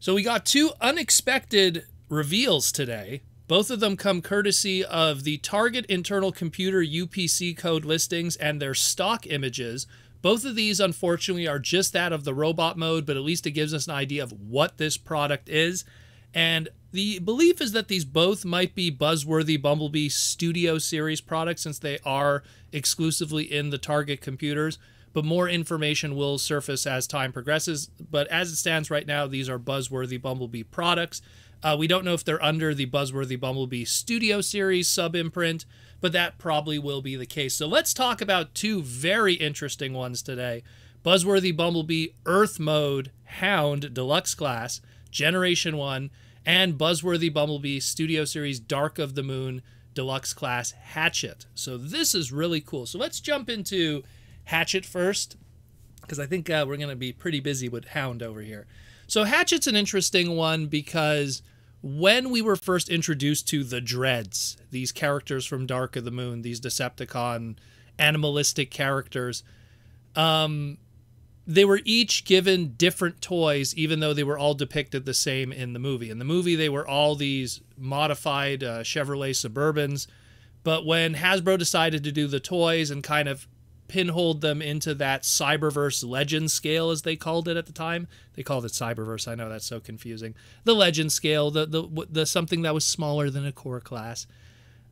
So we got two unexpected reveals today. Both of them come courtesy of the Target Internal Computer UPC code listings and their stock images. Both of these, unfortunately, are just that of the robot mode, but at least it gives us an idea of what this product is. And the belief is that these both might be Buzzworthy Bumblebee Studio Series products, since they are exclusively in the Target computers. But more information will surface as time progresses. But as it stands right now, these are Buzzworthy Bumblebee products. We don't know if they're under the Buzzworthy Bumblebee Studio Series sub-imprint, but that probably will be the case. So let's talk about two very interesting ones today. Buzzworthy Bumblebee Earth Mode Hound Deluxe Class, Generation 1, and Buzzworthy Bumblebee Studio Series Dark of the Moon Deluxe Class Hatchet. So this is really cool. So let's jump into Hatchet first, because I think we're going to be pretty busy with Hound over here. So Hatchet's an interesting one because when we were first introduced to the Dreads, these characters from Dark of the Moon, these Decepticon animalistic characters, they were each given different toys, even though they were all depicted the same in the movie. In the movie, they were all these modified Chevrolet Suburbans, but when Hasbro decided to do the toys and kind of pinholed them into that Cyberverse Legend scale, as they called it at the time. They called it Cyberverse. I know that's so confusing. The Legend scale, the something that was smaller than a core class.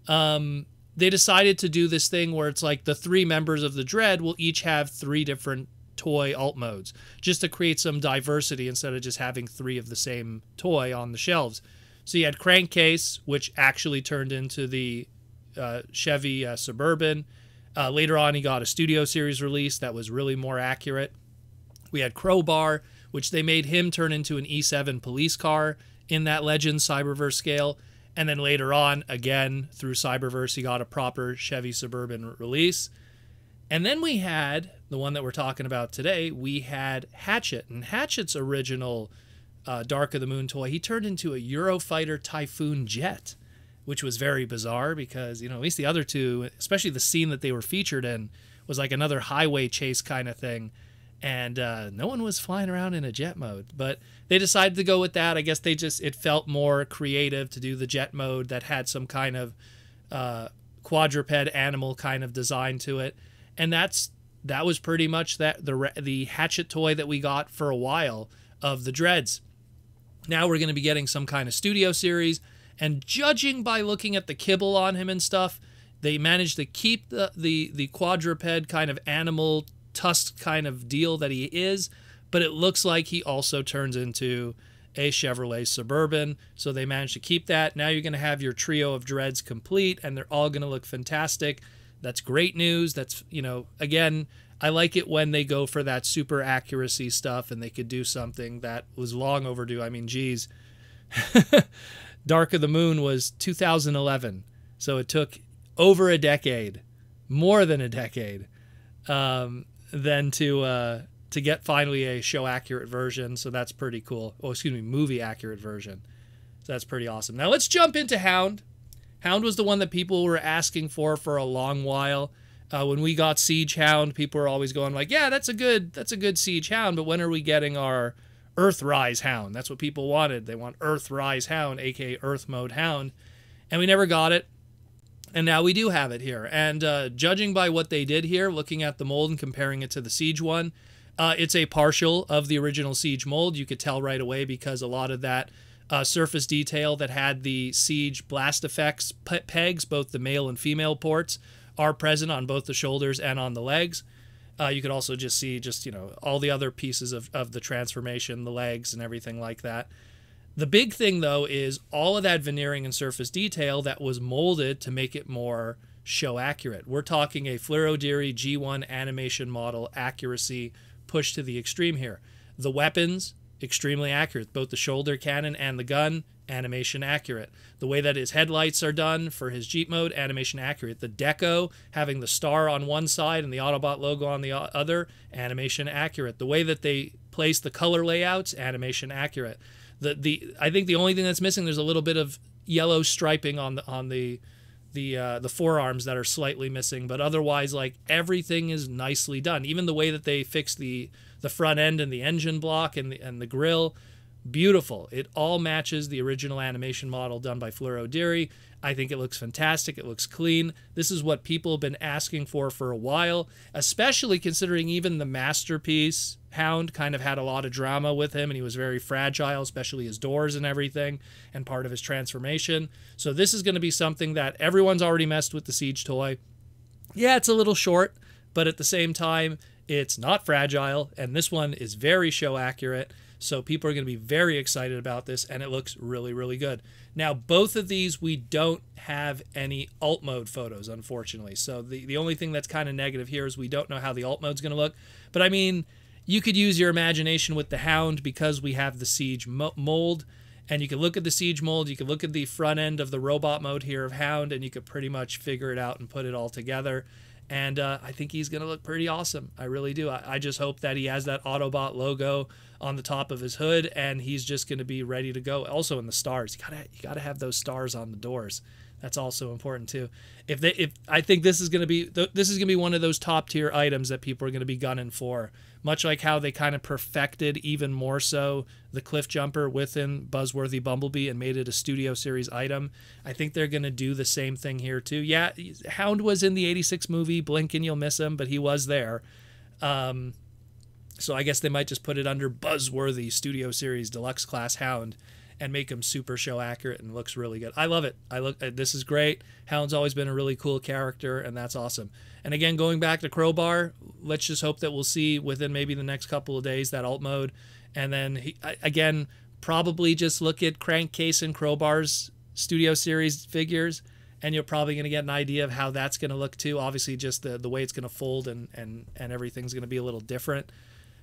They decided to do this thing where it's like the three members of the Dread will each have three different toy alt modes, just to create some diversity instead of just having three of the same toy on the shelves. So you had Crankcase, which actually turned into the Chevy Suburban. Later on, he got a Studio Series release that was really more accurate. We had Crowbar, which they made him turn into an E7 police car in that Legend Cyberverse scale. And then later on, again, through Cyberverse, he got a proper Chevy Suburban release. And then we had, the one that we're talking about today, we had Hatchet. And Hatchet's original Dark of the Moon toy, he turned into a Eurofighter Typhoon jet, which was very bizarre because, you know, at least the other two, especially the scene that they were featured in, was like another highway chase kind of thing. And no one was flying around in a jet mode. But they decided to go with that. I guess it felt more creative to do the jet mode that had some kind of quadruped animal kind of design to it. And that was pretty much the Hatchet toy that we got for a while of the Dreads. Now we're going to be getting some kind of Studio Series. And judging by looking at the kibble on him and stuff, they managed to keep the quadruped kind of animal tusk kind of deal that he is, but it looks like he also turns into a Chevrolet Suburban. So they managed to keep that. Now you're going to have your trio of Dreads complete, and they're all going to look fantastic. That's great news. That's, you know, again, I like it when they go for that super accuracy stuff and they could do something that was long overdue. I mean, geez. Dark of the Moon was 2011, so it took over a decade, more than a decade, then to get finally a show-accurate version, so that's pretty cool. Oh, excuse me, movie-accurate version. So that's pretty awesome. Now let's jump into Hound. Hound was the one that people were asking for a long while. When we got Siege Hound, people were always going like, yeah, that's a good Siege Hound, but when are we getting our Earthrise Hound? That's what people wanted. They want Earthrise Hound, aka Earth Mode Hound. And we never got it. And now we do have it here. And judging by what they did here, looking at the mold and comparing it to the Siege one, it's a partial of the original Siege mold. You could tell right away because a lot of that surface detail that had the Siege blast effects pegs, both the male and female ports, are present on both the shoulders and on the legs. You could also just see you know, all the other pieces of the transformation, the legs and everything like that. The big thing, though, is all of that veneering and surface detail that was molded to make it more show accurate. We're talking a Fluoro-Deary G1 animation model accuracy pushed to the extreme here. The weapons, extremely accurate. Both the shoulder cannon and the gun, animation accurate. The way that his headlights are done for his Jeep mode, animation accurate. The deco, having the star on one side and the Autobot logo on the other, animation accurate. The way that they place the color layouts, animation accurate. I think the only thing that's missing, there's a little bit of yellow striping on the forearms that are slightly missing, but otherwise, like, everything is nicely done. Even the way that they fix the front end and the engine block and the grill, beautiful. It all matches the original animation model done by Fleur O'Deary. I think it looks fantastic. It looks clean. This is what people have been asking for a while, especially considering even the masterpiece Hound kind of had a lot of drama with him, and he was very fragile, especially his doors and everything, and part of his transformation. So this is going to be something that everyone's already messed with the Siege toy. Yeah, it's a little short, but at the same time, it's not fragile, and this one is very show accurate. So people are going to be very excited about this, and it looks really, really good. Now, both of these, we don't have any alt mode photos, unfortunately. So the only thing that's kind of negative here is we don't know how the alt mode's going to look. But I mean, you could use your imagination with the Hound because we have the Siege mold. And you can look at the Siege mold, you can look at the front end of the robot mode here of Hound, and you could pretty much figure it out and put it all together. And I think he's going to look pretty awesome. I really do. I just hope that he has that Autobot logo on the top of his hood, and he's just going to be ready to go. Also in the stars, you gotta have those stars on the doors. That's also important too. If I think this is going to be one of those top tier items that people are going to be gunning for. Much like how they kind of perfected even more so the cliff jumper within Buzzworthy Bumblebee and made it a Studio Series item. I think they're going to do the same thing here too. Yeah, Hound was in the 86 movie, blink and you'll miss him, but he was there. So I guess they might just put it under Buzzworthy Studio Series Deluxe Class Hound and make him super show accurate, and looks really good. I love it. This is great. Hound's always been a really cool character, and that's awesome. And again, going back to Crowbar, let's just hope that we'll see within maybe the next couple of days that alt mode. And then, again, probably just look at Crankcase and Crowbar's Studio Series figures, and you're probably going to get an idea of how that's going to look too. Obviously, just the way it's going to fold and everything's going to be a little different.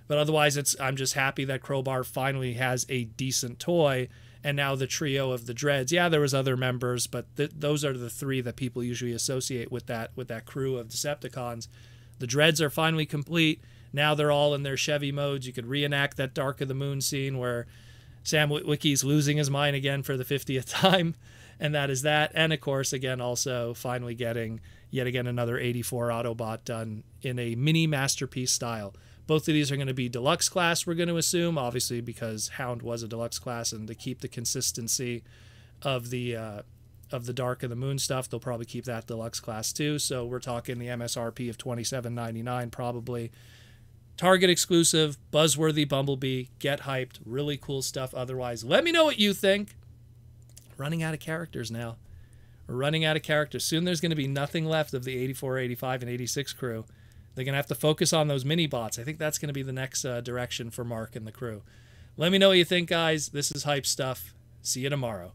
But otherwise, I'm just happy that Crowbar finally has a decent toy. And now the trio of the Dreads. Yeah, there was other members, but those are the three that people usually associate with that crew of Decepticons. The Dreads are finally complete. Now they're all in their Chevy modes. You could reenact that Dark of the Moon scene where Sam Witwicky's losing his mind again for the 50th time. And that is that. And of course, again, also finally getting yet again another 84 Autobot done in a mini masterpiece style. Both of these are going to be deluxe class, we're going to assume, obviously because Hound was a deluxe class, and to keep the consistency of the Dark of the Moon stuff, they'll probably keep that deluxe class too. So we're talking the MSRP of $27.99 probably. Target exclusive, Buzzworthy Bumblebee, get hyped, really cool stuff otherwise. Let me know what you think. Running out of characters now. We're running out of characters. Soon there's going to be nothing left of the 84, 85, and 86 crew. They're going to have to focus on those mini-bots. I think that's going to be the next direction for Mark and the crew. Let me know what you think, guys. This is Hype Stuff. See you tomorrow.